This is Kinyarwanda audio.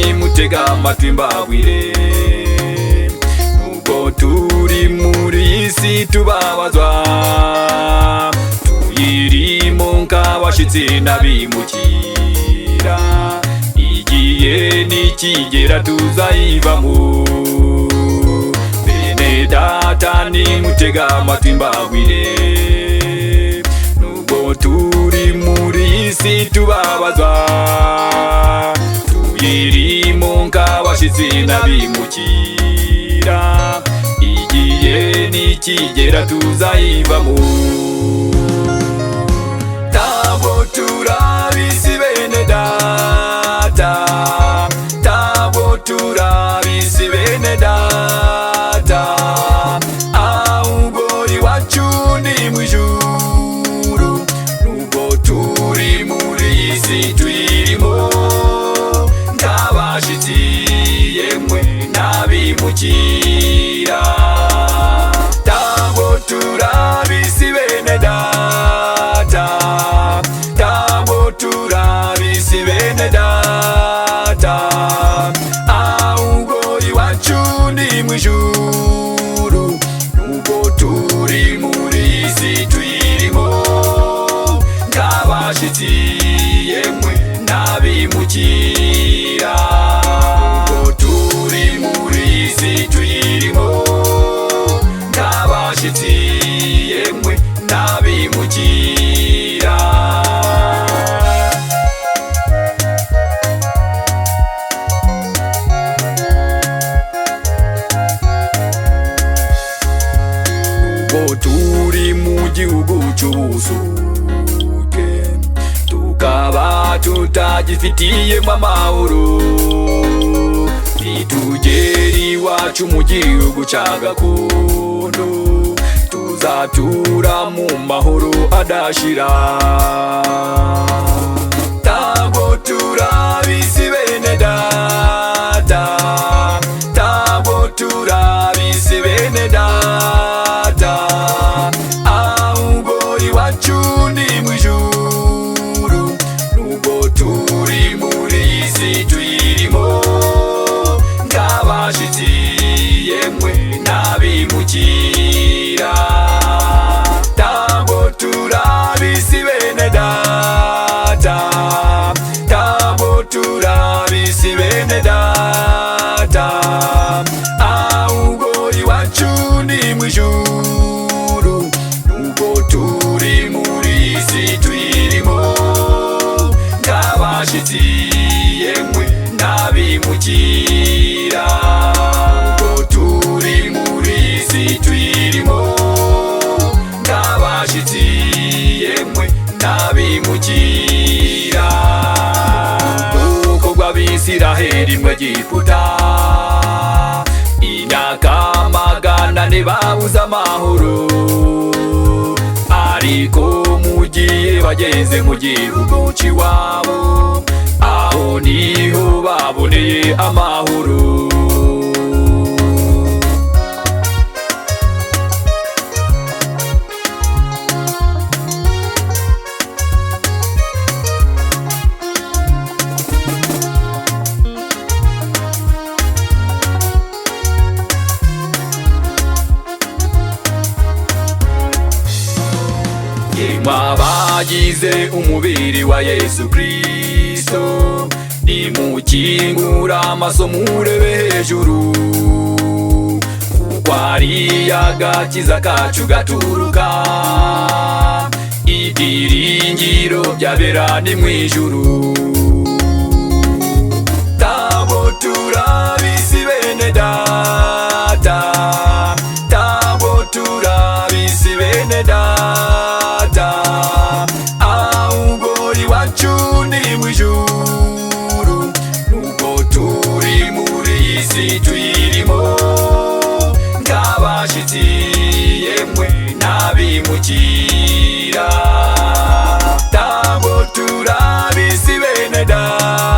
nimutega amatwi mbabwire, nubwo turi muri iyi si tubabazwa, tuyirimo nk'abashitsi n'abimukira, igihe nikigera tuzayivamo. Bene data nimutega amatwi mbabwire, nubwo turi muri iyi si tubabazwa, tuyirimo nk'abashitsi n'abimukira, igihe nikigera tuzayivamo. Ntabwo turabisi bene data, ntabwo turabisi bene data, ahubwo iwacu ni mw'ijuru, nubwo turi muri iyi si tuyirimo nk'abashitsi yemwe n'abimukira. Ntabwo turabisi bene data, ntabwo turabisi bene data, ahubwo iwacu ni mw'ijuru, nubwo turi muri iyi si tuyirimo nk'abashitsi yemwe n'abimukira. Nubwo turi muri iyi si tuyirimo nk'abashitsi yemwe n'abimukira. Nubwo turi mu gihugu c'ubusuke, tukaba tutagifitiyemo amahoro, nitugera iwacu mu gihugu ca gakondo, tuzatura mu mahoro adashira. Ntabwo turabisi bene data, ntabwo turabisi bene data, ahubwo iwacu ni mw'ijuru, nubwo turi muri iyi si tuyirimo nk'abashitsi yemwe n'abimukira. Ntabwo turabisi bene data, ntabwo turabisi bene data, ahubwo iwacu ni mw'ijuru, nubwo turi muri iyi si tuyirimo nk'abashitsi yemwe n'abimukira. Nubwo turi muri iyi si tuyirimo nk'abashitsi yemwe n'abimukira. Ubwoko bw'Abisiraheli mw'Egiputa, imyaka 100 babuze amahoro, ariko mu gihe bageze mu gihugu c'iwabo, aho niho baboneye amahoro. Abagize umubiri wa Yesu Kristo, nimukingura amaso murebe hejuru, kuko ari agakiza kacu gaturuka, ibyiringiro by'abera ni mw'ijuru. Ntabwo turabisi bene data, ntabwo turabisi bene data, ahubwo iwacu ni mw'ijuru, nubwo turi muri iyi si tuyirimo nk'abashitsi yemwe n'abimukira. Ntabwo turabisi bene data,